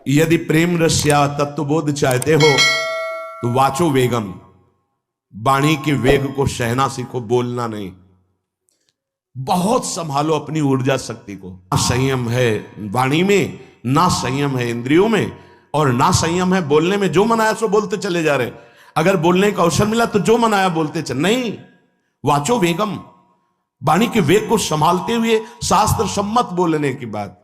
यदि प्रेम रस्या तत्वबोध चाहते हो तो वाचो वेगम, वाणी के वेग को सहना सीखो, बोलना नहीं। बहुत संभालो अपनी ऊर्जा शक्ति को। ना संयम है वाणी में, ना संयम है इंद्रियों में, और ना संयम है बोलने में। जो मनाया सो बोलते चले जा रहे। अगर बोलने का अवसर मिला तो जो मनाया बोलते चले, नहीं। वाचो वेगम, वाणी के वेग को संभालते हुए शास्त्र सम्मत बोलने की बात।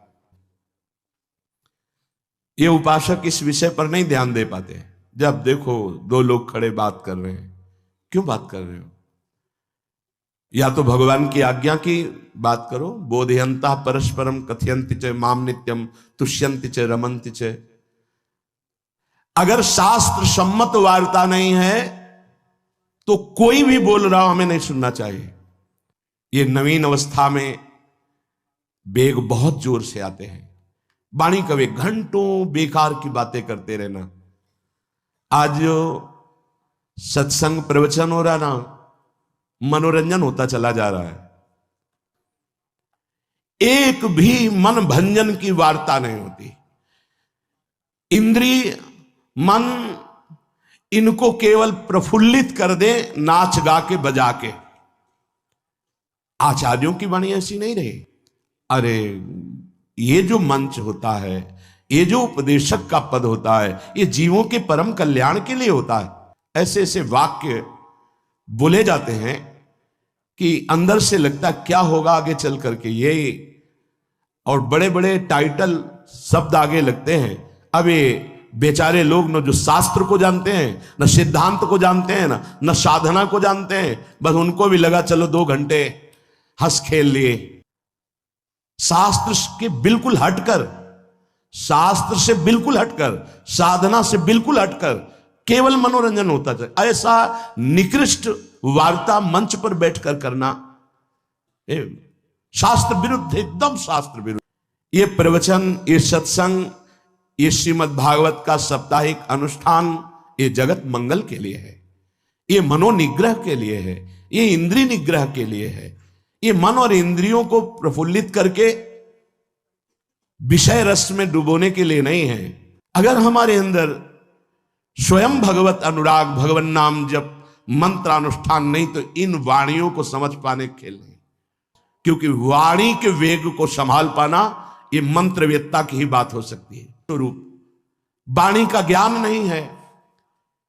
ये उपासक इस विषय पर नहीं ध्यान दे पाते। जब देखो दो लोग खड़े बात कर रहे हैं, क्यों बात कर रहे हो? या तो भगवान की आज्ञा की बात करो। बोधयंता परस्परम कथयंति च माम नित्यम तुष्यंति च रमन्ति च। अगर शास्त्र सम्मत वार्ता नहीं है तो कोई भी बोल रहा हो हमें नहीं सुनना चाहिए। ये नवीन अवस्था में वेग बहुत जोर से आते हैं। वाणी का वेग, घंटों बेकार की बातें करते रहना। आज जो सत्संग प्रवचन हो रहा ना, मनोरंजन होता चला जा रहा है। एक भी मन भंजन की वार्ता नहीं होती। इंद्रिय मन इनको केवल प्रफुल्लित कर दे नाच गा के बजा के। आचार्यों की वाणी ऐसी नहीं रही। अरे ये जो मंच होता है, ये जो उपदेशक का पद होता है, ये जीवों के परम कल्याण के लिए होता है। ऐसे ऐसे वाक्य बोले जाते हैं कि अंदर से लगता क्या होगा आगे चल करके ये, और बड़े बड़े टाइटल शब्द आगे लगते हैं। अब ये बेचारे लोग न जो शास्त्र को जानते हैं, न सिद्धांत को जानते हैं, न साधना को जानते हैं, बस उनको भी लगा चलो 2 घंटे हंस खेल लिए। शास्त्र के बिल्कुल हटकर, शास्त्र से बिल्कुल हटकर, साधना से बिल्कुल हटकर केवल मनोरंजन होता है। ऐसा निकृष्ट वार्ता मंच पर बैठकर करना शास्त्र विरुद्ध, एकदम शास्त्र विरुद्ध। ये प्रवचन, ये सत्संग, ये श्रीमद् भागवत का साप्ताहिक अनुष्ठान ये जगत मंगल के लिए है। ये मनोनिग्रह के लिए है, ये इंद्रिय निग्रह के लिए है। ये मन और इंद्रियों को प्रफुल्लित करके विषय रस में डुबोने के लिए नहीं है। अगर हमारे अंदर स्वयं भगवत अनुराग, भगवान नाम जप, मंत्रानुष्ठान नहीं तो इन वाणियों को समझ पाने खेल नहीं। क्योंकि वाणी के वेग को संभाल पाना ये मंत्रवेत्ता की ही बात हो सकती है। स्वरूप वाणी का ज्ञान नहीं है।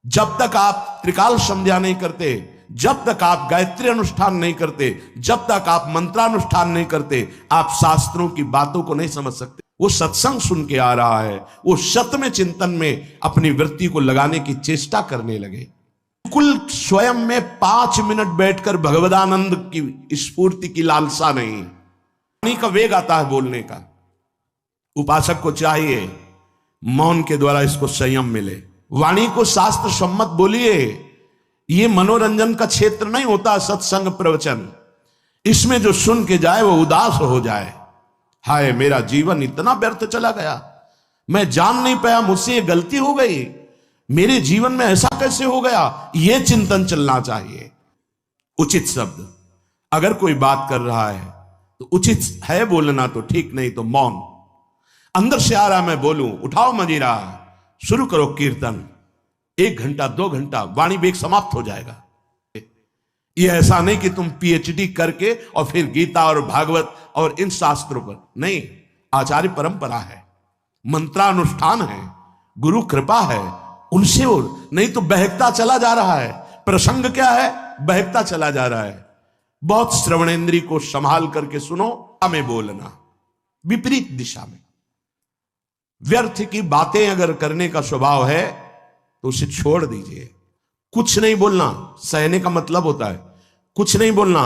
जब तक आप त्रिकाल संध्या नहीं करते, जब तक आप गायत्री अनुष्ठान नहीं करते, जब तक आप मंत्रानुष्ठान नहीं करते, आप शास्त्रों की बातों को नहीं समझ सकते। वो सत्संग सुन के आ रहा है, वो सत्य चिंतन में अपनी वृत्ति को लगाने की चेष्टा करने लगे। कुल स्वयं में 5 मिनट बैठकर भगवदानंद की स्फूर्ति की लालसा नहीं। वाणी का वेग आता है बोलने का। उपासक को चाहिए मौन के द्वारा इसको संयम मिले। वाणी को शास्त्र सम्मत बोलिए। ये मनोरंजन का क्षेत्र नहीं होता सत्संग प्रवचन। इसमें जो सुन के जाए वो उदास हो जाए, हाय मेरा जीवन इतना व्यर्थ चला गया, मैं जान नहीं पाया मुझसे ये गलती हो गई, मेरे जीवन में ऐसा कैसे हो गया। ये चिंतन चलना चाहिए। उचित शब्द, अगर कोई बात कर रहा है तो उचित है बोलना तो ठीक, नहीं तो मौन। अंदर से आ रहा मैं बोलूं, उठाओ मंजीरा, शुरू करो कीर्तन। 1 घंटा 2 घंटा वाणी वेग समाप्त हो जाएगा। ये ऐसा नहीं कि तुम पीएचडी करके और फिर गीता और भागवत और इन शास्त्रों पर नहीं। आचार्य परंपरा है, मंत्रानुष्ठान है, गुरु कृपा है, उनसे और नहीं तो बहकता चला जा रहा है। प्रसंग क्या है? बहकता चला जा रहा है। बहुत श्रवणेंद्रिय को संभाल करके सुनो। में बोलना विपरीत दिशा में। व्यर्थ की बातें अगर करने का स्वभाव है तो उसे छोड़ दीजिए। कुछ नहीं बोलना सहने का मतलब होता है। कुछ नहीं बोलना,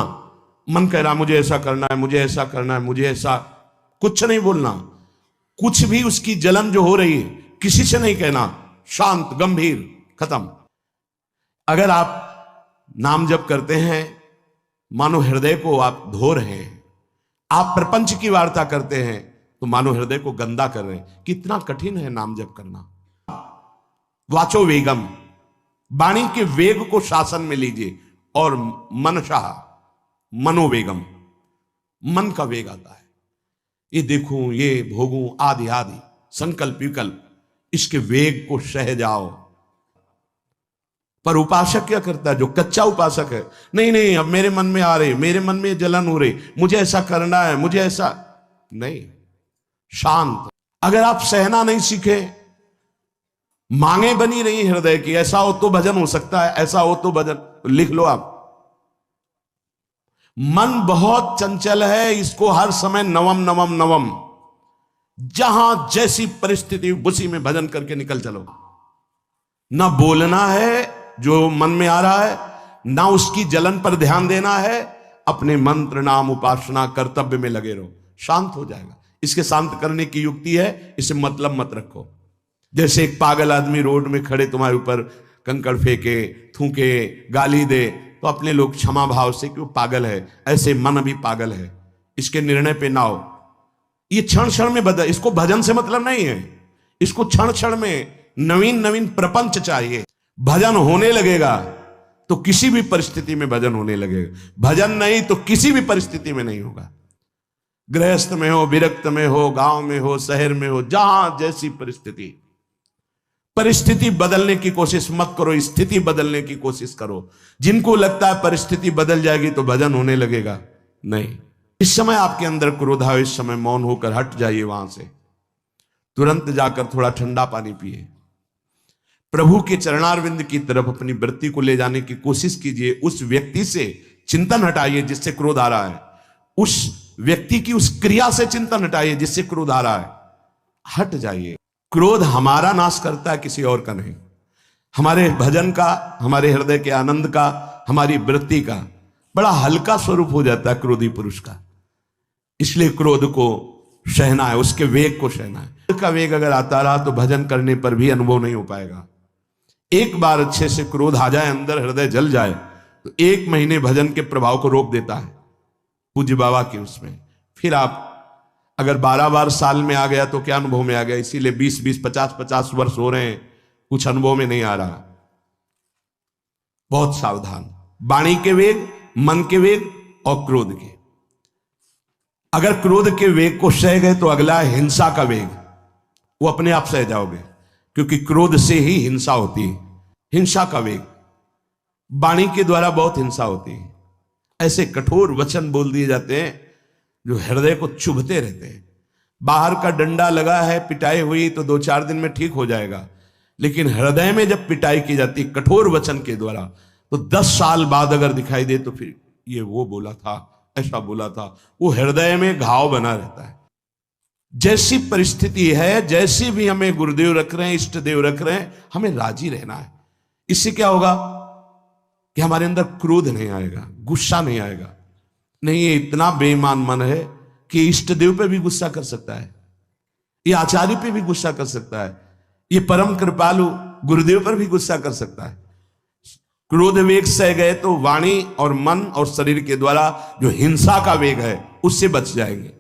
मन कह रहा मुझे ऐसा करना है, मुझे ऐसा करना है, मुझे ऐसा, कुछ नहीं बोलना। कुछ भी उसकी जलन जो हो रही है किसी से नहीं कहना, शांत गंभीर, खत्म। अगर आप नाम जप करते हैं, मानो हृदय को आप धो रहे हैं। आप प्रपंच की वार्ता करते हैं तो मानो हृदय को गंदा कर रहे हैं। कितना कठिन है नाम जप करना। वाचो वेगम, वाणी के वेग को शासन में लीजिए। और मनसा मनोवेगम, मन का वेग आता है। ये देखूं, ये भोगूं, आदि आदि संकल्प विकल्प, इसके वेग को सह जाओ। पर उपासक क्या करता है? जो कच्चा उपासक है, नहीं नहीं अब मेरे मन में आ रही, मेरे मन में जलन हो रही, मुझे ऐसा करना है, मुझे ऐसा नहीं। शांत। अगर आप सहना नहीं सीखे, मांगे बनी रही हृदय की, ऐसा हो तो भजन हो सकता है, ऐसा हो तो भजन, तो लिख लो आप। मन बहुत चंचल है, इसको हर समय नवम नवम नवम, जहां जैसी परिस्थिति उसी में भजन करके निकल चलो। ना बोलना है जो मन में आ रहा है, ना उसकी जलन पर ध्यान देना है, अपने मंत्र नाम उपासना कर्तव्य में लगे रहो, शांत हो जाएगा। इसके शांत करने की युक्ति है, इसे मतलब मत रखो। जैसे एक पागल आदमी रोड में खड़े तुम्हारे ऊपर कंकड़ फेंके, थूके, गाली दे, तो अपने लोग क्षमा भाव से कि वो पागल है, ऐसे मन भी पागल है, इसके निर्णय पे ना हो। ये क्षण क्षण में बदल, इसको भजन से मतलब नहीं है, इसको क्षण क्षण में नवीन नवीन प्रपंच चाहिए। भजन होने लगेगा तो किसी भी परिस्थिति में भजन होने लगेगा, भजन नहीं तो किसी भी परिस्थिति में नहीं होगा। गृहस्थ में हो, विरक्त में हो, गांव में हो, शहर में हो, जहां जैसी परिस्थिति, परिस्थिति बदलने की कोशिश मत करो, स्थिति बदलने की कोशिश करो। जिनको लगता है परिस्थिति बदल जाएगी तो भजन होने लगेगा, नहीं। इस समय आपके अंदर क्रोध है, इस समय मौन होकर हट जाइए वहां से, तुरंत जाकर थोड़ा ठंडा पानी पिए, प्रभु के चरणारविंद की तरफ अपनी वृत्ति को ले जाने की कोशिश कीजिए। उस व्यक्ति से चिंतन हटाइए जिससे क्रोध आ रहा है, उस व्यक्ति की उस क्रिया से चिंतन हटाइए जिससे क्रोध आ रहा है, हट जाइए। क्रोध हमारा नाश करता है, किसी और का नहीं। हमारे भजन का, हमारे हृदय के आनंद का, हमारी वृत्ति का बड़ा हल्का स्वरूप हो जाता है क्रोधी पुरुष का। इसलिए क्रोध को सहना है, उसके वेग को सहना है। का वेग अगर आता रहा तो भजन करने पर भी अनुभव नहीं हो पाएगा। एक बार अच्छे से क्रोध आ जाए, अंदर हृदय जल जाए, तो 1 महीने भजन के प्रभाव को रोक देता है पूज्य बाबा के उसमें। फिर आप अगर 12 बार साल में आ गया तो क्या अनुभव में आ गया। इसीलिए 20-20, 50-50 वर्ष हो रहे हैं, कुछ अनुभव में नहीं आ रहा। बहुत सावधान। वाणी के वेग, मन के वेग और क्रोध के। अगर क्रोध के वेग को सह गए तो अगला है हिंसा का वेग, वो अपने आप सह जाओगे, क्योंकि क्रोध से ही हिंसा होती है। हिंसा का वेग, वाणी के द्वारा बहुत हिंसा होती है। ऐसे कठोर वचन बोल दिए जाते हैं जो हृदय को चुभते रहते हैं। बाहर का डंडा लगा है, पिटाई हुई तो 2-4 दिन में ठीक हो जाएगा, लेकिन हृदय में जब पिटाई की जाती कठोर वचन के द्वारा, तो 10 साल बाद अगर दिखाई दे तो फिर ये वो बोला था, ऐसा बोला था, वो हृदय में घाव बना रहता है। जैसी परिस्थिति है, जैसी भी हमें गुरुदेव रख रहे हैं, इष्ट देव रख रहे हैं, हमें राजी रहना है। इससे क्या होगा कि हमारे अंदर क्रोध नहीं आएगा, गुस्सा नहीं आएगा। नहीं, ये इतना बेईमान मन है कि इष्ट देव पे भी गुस्सा कर सकता है, ये आचार्य पे भी गुस्सा कर सकता है, ये परम कृपालु गुरुदेव पर भी गुस्सा कर सकता है। क्रोध वेग सह गए तो वाणी और मन और शरीर के द्वारा जो हिंसा का वेग है उससे बच जाएंगे।